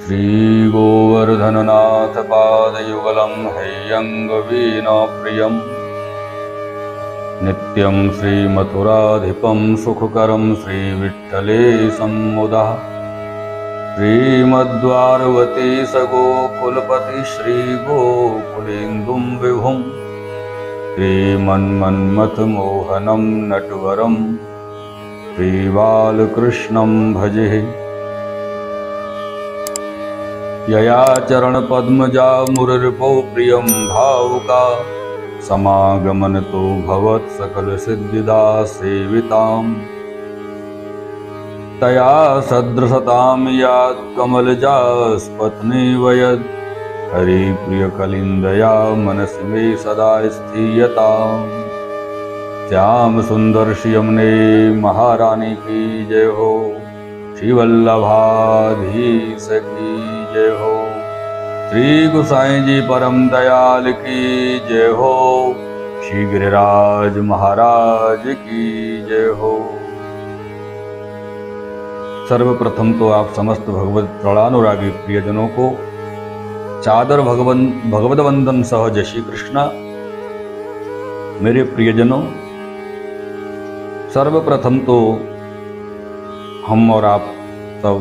श्रीगोवर्धननाथ पादयुगलं हैयङ्गवीणाप्रियं नित्यं श्रीमथुराधिपं सुखकरं श्रीविठ्ठलेशं मुदा श्रीमद्वारवती सगोकुलपति श्रीगोकुलेन्दुं विभुं श्रीमन्मन्मथमोहनं नटवरं श्रीबालकृष्णं भजे। यया चरणपद्मजा मुररिपो प्रियं भावुका समागमन तो भवत् सकलसिद्धिदा सेविताम् तया सदृशतां यात् कमलजास्पत्नीव यद् हरिप्रियकलिन्दया मनसि मे सदा स्थीयताम्। श्याम सुंदर श्रीयमुने महारानी की जय हो, श्रीवल्लभाधीश की जय हो, श्री गोसाई जी परम दयाल की जय हो, श्री गिरिराज महाराज की जय हो। सर्वप्रथम तो आप समस्त भगवत प्रणानुरागी प्रियजनों को चादर भगवत वंदन सह जय श्री कृष्ण। मेरे प्रियजनों, सर्वप्रथम तो हम और आप सब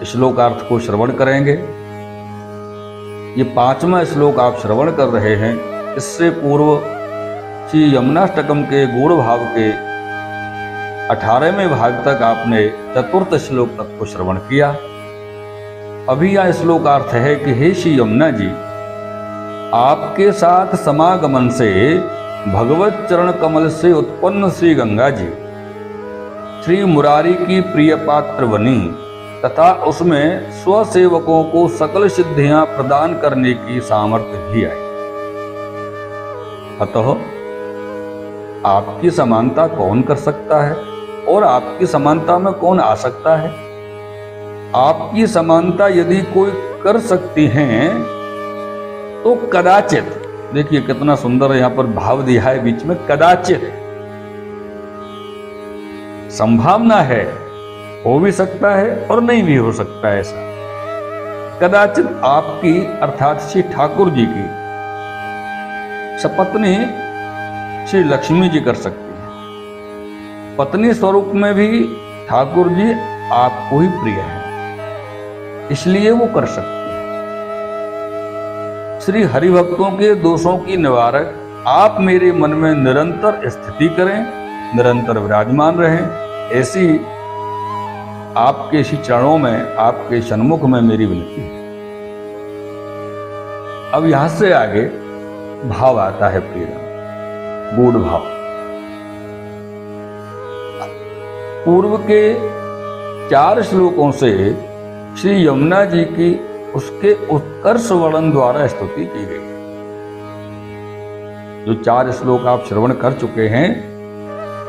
श्लोकार्थ को श्रवण करेंगे। ये 5वां श्लोक आप श्रवण कर रहे हैं। इससे पूर्व श्री यमुनाष्टकम के गूढ़ भाव के 18वें भाग तक आपने चतुर्थ श्लोक तक को श्रवण किया। अभी यह श्लोकार्थ है कि हे श्री यमुना जी, आपके साथ समागमन से भगवत चरण कमल से उत्पन्न श्री गंगा जी श्री मुरारी की प्रिय पात्र बनी तथा उसमें स्वसेवकों को सकल सिद्धियां प्रदान करने की सामर्थ्य भी आई। अतः आपकी समानता कौन कर सकता है और आपकी समानता में कौन आ सकता है? आपकी समानता यदि कोई कर सकती हैं तो कदाचित, देखिए कितना सुंदर यहां पर भाव दिया है बीच में, कदाचित संभावना है, हो भी सकता है और नहीं भी हो सकता है। ऐसा कदाचित आपकी अर्थात श्री ठाकुर जी की सपत्नी श्री लक्ष्मी जी कर सकती है। पत्नी स्वरूप में भी ठाकुर जी आपको ही प्रिय है, इसलिए वो कर सकती है। श्री हरिभक्तों के दोषों की निवारक आप मेरे मन में निरंतर स्थिति करें, निरंतर विराजमान रहें, ऐसी आपके इसी चरणों में, आपके सन्मुख में मेरी विनती है। अब यहां से आगे भाव आता है प्रियजन, गूढ़ भाव। पूर्व के 4 श्लोकों से श्री यमुना जी की उसके उत्कर्ष वर्णन द्वारा स्तुति की गई। जो 4 श्लोक आप श्रवण कर चुके हैं,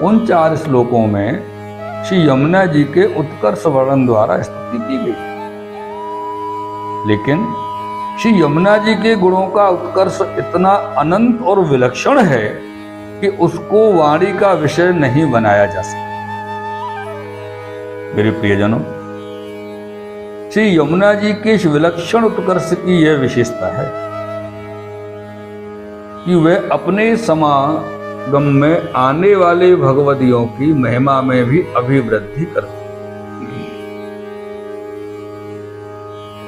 उन 4 श्लोकों में श्री यमुना जी के उत्कर्ष वर्णन द्वारा स्तुति की गई। लेकिन श्री यमुना जी के गुणों का उत्कर्ष इतना अनंत और विलक्षण है कि उसको वाणी का विषय नहीं बनाया जा सकता। मेरे प्रियजनों, श्री यमुना जी के इस विलक्षण उत्कर्ष की यह विशेषता है कि वे अपने समागम में आने वाले भगवदियों की महिमा में भी अभिवृद्धि करते हैं।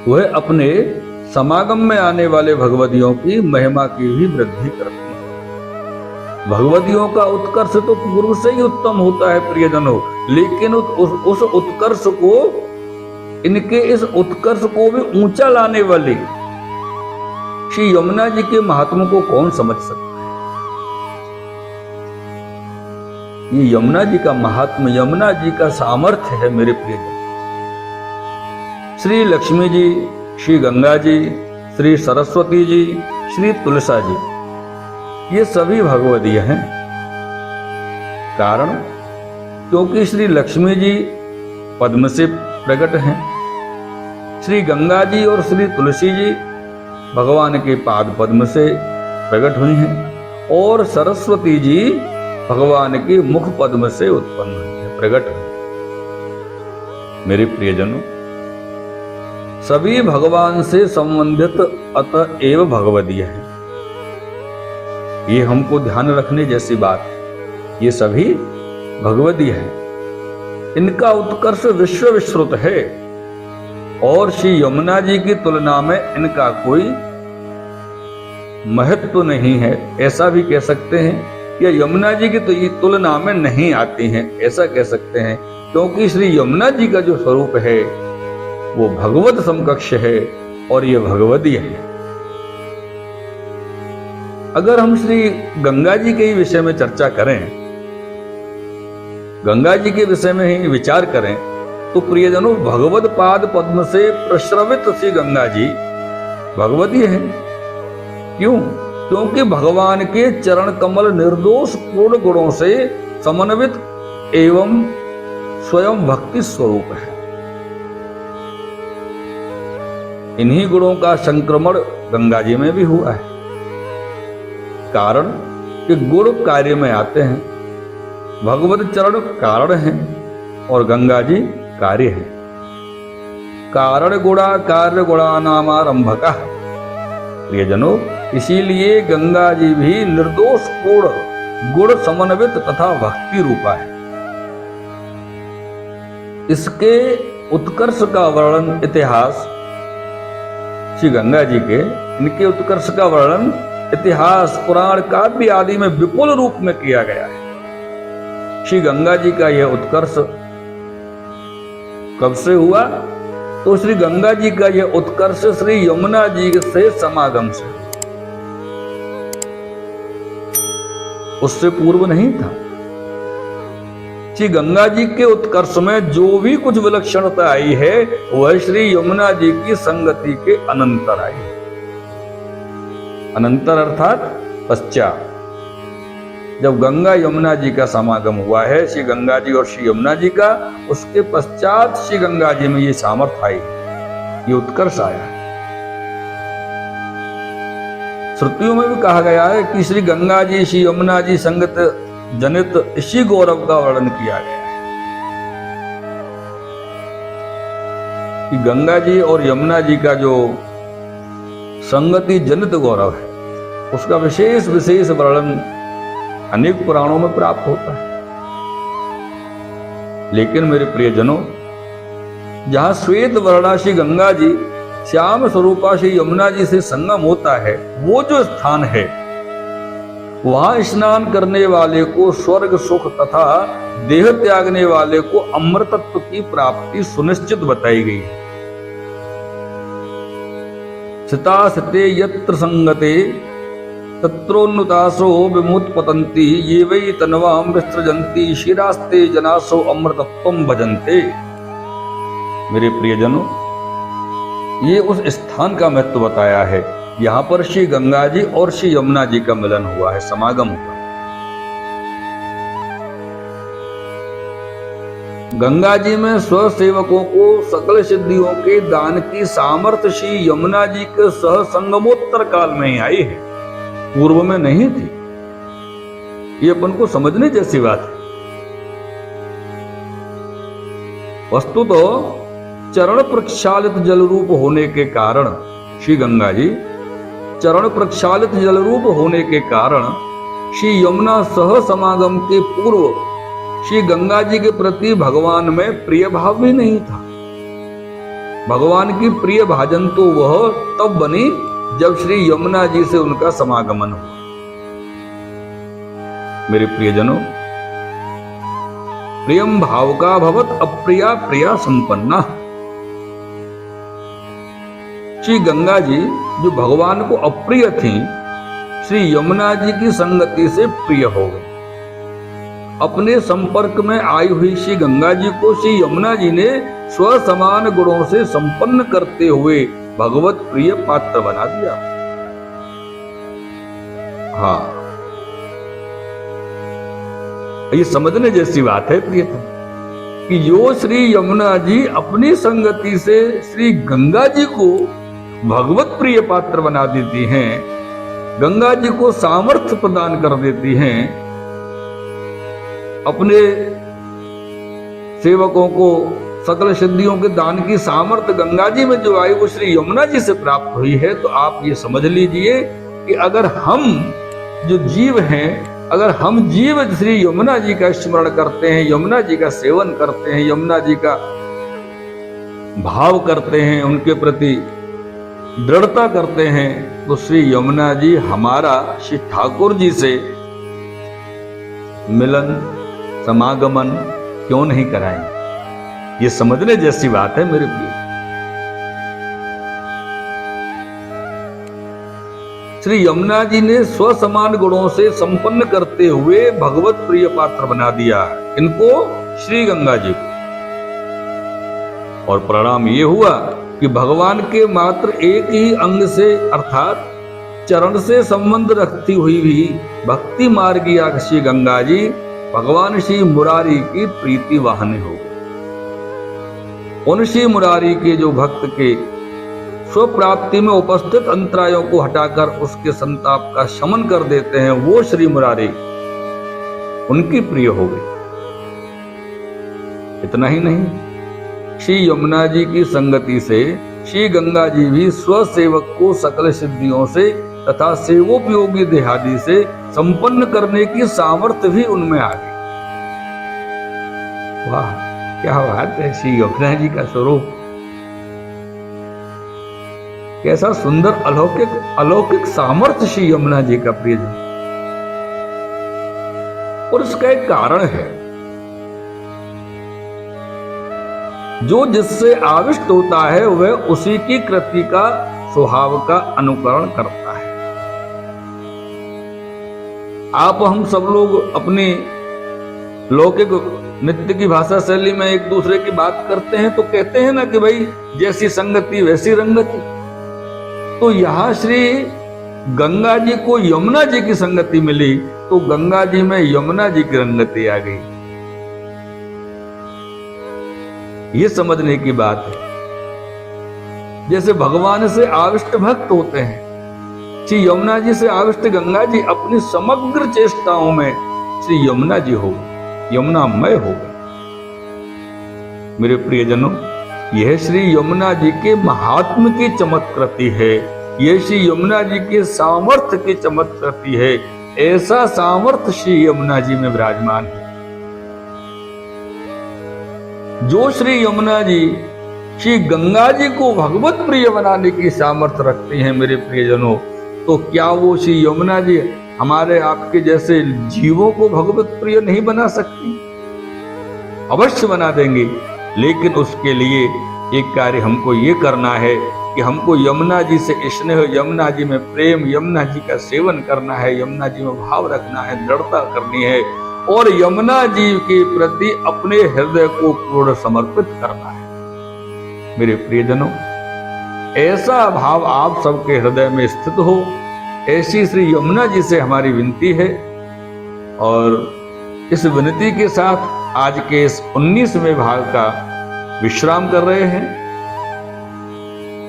वह अपने समागम में आने वाले भगवदियों की महिमा की भी वृद्धि करते हैं। भगवदियों का उत्कर्ष तो पूर्व से ही उत्तम होता है प्रियजनों, लेकिन उस उत्कर्ष को, इनके इस उत्कर्ष को भी ऊंचा लाने वाले श्री यमुना जी के महात्मा को कौन समझ सकता है? ये यमुना जी का महात्मा, यमुना जी का सामर्थ्य है मेरे प्रियजन। श्री लक्ष्मी जी, श्री गंगा जी, श्री सरस्वती जी, श्री तुलसा जी, ये सभी भगवदीय हैं। कारण क्योंकि श्री लक्ष्मी जी पद्म से प्रकट हैं, श्री गंगा जी और श्री तुलसी जी भगवान के पाद पद्म से प्रकट हुई हैं, और सरस्वती जी भगवान के मुख पद्म से उत्पन्न हुई है, प्रकट हुई। मेरे प्रियजनों, सभी भगवान से संबंधित अतएव भगवदीय है। ये हमको ध्यान रखने जैसी बात है। ये सभी भगवदीय है, इनका उत्कर्ष विश्व विश्रुत है और श्री यमुना जी की तुलना में इनका कोई महत्व नहीं है, ऐसा भी कह सकते हैं। या यमुना जी की तुलना में नहीं आती हैं, ऐसा कह सकते हैं, क्योंकि श्री यमुना जी का जो स्वरूप है वो भगवत समकक्ष है और ये भगवदीय है। अगर हम श्री गंगा जी के ही विषय में चर्चा करें, गंगा जी के विषय में ही विचार करें, तो प्रियजनों, भगवद पाद पद्म से प्रश्रवित श्री गंगा जी भगवदीय है। क्यों? क्योंकि भगवान के चरण कमल निर्दोष पूर्ण गुणों से समन्वित एवं स्वयं भक्ति स्वरूप है। इन्हीं गुणों का संक्रमण गंगा जी में भी हुआ है। कारण कि गुण कार्य में आते हैं, भगवत चरण कारण हैं और गंगा जी कार्य है। कारण गुणा कार्य गुणानामारंभका। प्रियजनों, इसीलिए गंगा जी भी निर्दोष पूर्ण गुण समन्वित तथा भक्ति रूपा है। इसके उत्कर्ष का वर्णन इतिहास श्री गंगा जी के, इनके उत्कर्ष का वर्णन इतिहास, पुराण, काव्य आदि में विपुल रूप में किया गया है। श्री गंगा जी का यह उत्कर्ष कब से हुआ? तो श्री गंगा जी का यह उत्कर्ष श्री यमुना जी से समागम से, उससे पूर्व नहीं था। श्री गंगा जी के उत्कर्ष में जो भी कुछ विलक्षणता आई है वह श्री यमुना जी की संगति के अनंतर आई है। अनंतर अर्थात पश्चात, जब गंगा यमुना जी का समागम हुआ है, श्री गंगा जी और श्री यमुना जी का, उसके पश्चात श्री गंगा जी में ये सामर्थ्य आई, ये उत्कर्ष आया है। श्रुतियों में भी कहा गया है कि श्री गंगा जी श्री यमुना जी संगत जनित इसी गौरव का वर्णन किया गया है कि गंगा जी और यमुना जी का जो संगति जनित गौरव है, उसका विशेष विशेष वर्णन अनेक पुराणों में प्राप्त होता है। लेकिन मेरे प्रियजनों, जहां श्वेत वर्णा श्री गंगा जी श्याम स्वरूपा श्री यमुना जी से संगम होता है, वो जो स्थान है, वहां स्नान करने वाले को स्वर्ग सुख तथा देह त्यागने वाले को अमृतत्व की प्राप्ति सुनिश्चित बताई गई है। स्थिता स्थिते यत्र संगते तत्रोन्नुतासो विमुत्पतन्ति ये वै तन्वाम विसृजन्ति शिरास्ते जनासो अमृतत्वं भजन्ते। मेरे प्रियजनों, ये उस स्थान का महत्व बताया है। यहाँ पर श्री गंगा जी और श्री यमुना जी का मिलन हुआ है, समागम हुआ। गंगा जी में स्वसेवकों को सकल सिद्धियों के दान की सामर्थ्य श्री यमुना जी के सह संगमोत्तर काल में ही आई है, पूर्व में नहीं थी। ये अपन को समझने जैसी बात है। वस्तुतः चरण प्रक्षालित जल रूप होने के कारण श्री गंगा जी, चरण प्रक्षालित जल रूप होने के कारण श्री यमुना सह समागम के पूर्व श्री गंगा जी के प्रति भगवान में प्रिय भाव भी नहीं था। भगवान की प्रिय भाजन तो वह तब बनी जब श्री यमुना जी से उनका समागमन हुआ। मेरे प्रियजनों, प्रियम भाव का भवत अप्रिया प्रिया संपन्ना। श्री गंगा जी जो भगवान को अप्रिय थी, श्री यमुना जी की संगति से प्रिय हो गई। अपने संपर्क में आई हुई श्री गंगा जी को श्री यमुना जी ने स्वसमान गुणों से संपन्न करते हुए भगवत प्रिय पात्र बना दिया। हाँ, ये समझने जैसी बात है प्रियतम, कि जो श्री यमुना जी अपनी संगति से श्री गंगा जी को भगवत प्रिय पात्र बना देती हैं, गंगा जी को सामर्थ्य प्रदान कर देती हैं, अपने सेवकों को सकल सिद्धियों के दान की सामर्थ्य गंगा जी में जो आई वो श्री यमुना जी से प्राप्त हुई है। तो आप ये समझ लीजिए कि अगर हम जो जीव हैं, अगर हम जीव श्री यमुना जी का स्मरण करते हैं, यमुना जी का सेवन करते हैं, यमुना जी का भाव करते हैं, उनके प्रति दृढ़ता करते हैं, तो श्री यमुना जी हमारा श्री ठाकुर जी से मिलन समागमन क्यों नहीं कराएंगे। ये समझने जैसी बात है मेरे प्रिय। श्री यमुना जी ने स्वसमान गुणों से संपन्न करते हुए भगवत प्रिय पात्र बना दिया इनको, श्री गंगा जी को। और परिणाम ये हुआ कि भगवान के मात्र एक ही अंग से अर्थात चरण से संबंध रखती हुई भी भक्ति मार्गिया श्री गंगा जी भगवान श्री मुरारी की प्रीति वाहने हो गए। उन श्री मुरारी के जो भक्त के स्वप्राप्ति में उपस्थित अंतरायों को हटाकर उसके संताप का शमन कर देते हैं, वो श्री मुरारी उनकी प्रिय हो गई। इतना ही नहीं, श्री यमुना जी की संगति से श्री गंगा जी भी स्वसेवक को सकल सिद्धियों से तथा सेवोपयोगी देहादि से संपन्न करने की सामर्थ्य भी उनमें आ गई। वाह, क्या बात है! श्री यमुना जी का स्वरूप कैसा सुंदर अलौकिक सामर्थ्य श्री यमुना जी का प्रियजन। और इसका एक कारण है, जो जिससे आविष्ट होता है वह उसी की कृति का स्वभाव का अनुकरण करता है। आप हम सब लोग अपनी लौकिक नित्य की भाषा शैली में एक दूसरे की बात करते हैं तो कहते हैं ना कि भाई जैसी संगति वैसी रंगति। तो यहां श्री गंगा जी को यमुना जी की संगति मिली तो गंगा जी में यमुना जी की रंगति आ गई। ये समझने की बात है। जैसे भगवान से आविष्ट भक्त होते हैं, श्री यमुना जी से आविष्ट गंगा जी अपनी समग्र चेष्टाओं में श्री यमुना जी हो गए, यमुनामय हो गए। मेरे प्रियजनों, यह श्री यमुना जी के महात्म की चमत्कृति है, यह श्री यमुना जी के सामर्थ्य की चमत्कृति है। ऐसा सामर्थ्य श्री यमुना जी में विराजमान है। जो श्री यमुना जी श्री गंगा जी को भगवत प्रिय बनाने की सामर्थ्य रखती हैं मेरे प्रियजनों, तो क्या वो श्री यमुना जी हमारे आपके जैसे जीवों को भगवत प्रिय नहीं बना सकती? अवश्य बना देंगे, लेकिन उसके लिए एक कार्य हमको ये करना है कि हमको यमुना जी से स्नेह, यमुना जी में प्रेम, यमुना जी का सेवन करना है, यमुना जी में भाव रखना है, दृढ़ता करनी है और यमुना जी के प्रति अपने हृदय को पूर्ण समर्पित करना है। मेरे प्रियजनों, ऐसा भाव आप सबके हृदय में स्थित हो, ऐसी श्री यमुना जी से हमारी विनती है। और इस विनती के साथ आज के इस 19वें भाग का विश्राम कर रहे हैं।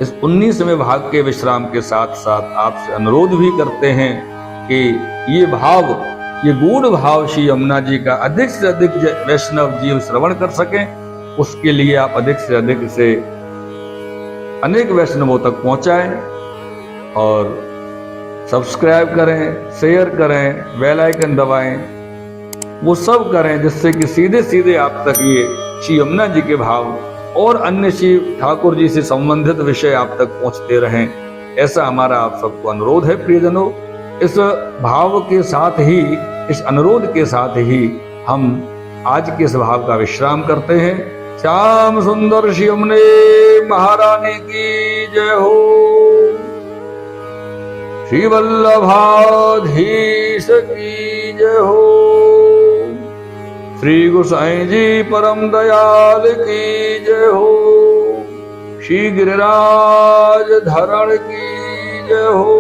इस 19वें भाग के विश्राम के साथ साथ आपसे अनुरोध भी करते हैं कि ये भाव, ये गूढ़ भाव श्री यमुना जी का अधिक से अधिक वैष्णव जीव श्रवण कर सकें। उसके लिए आप अधिक से अधिक से अनेक वैष्णवों तक पहुंचाएं और सब्सक्राइब करें, शेयर करें, बेल आइकन दबाएं, वो सब करें जिससे कि सीधे सीधे आप तक ये श्री यमुना जी के भाव और अन्य श्री ठाकुर जी से संबंधित विषय आप तक पहुंचते रहें। ऐसा हमारा आप सबको अनुरोध है प्रियजनों। इस भाव के साथ ही, इस अनुरोध के साथ ही हम आज के इस भाव का विश्राम करते हैं। श्याम सुंदर श्री यमुने महारानी की जय हो। श्री वल्लभाधीश की जय हो। श्री गोसाई जी परम दयाल की जय हो। श्री गिरिराज धरण की जय हो।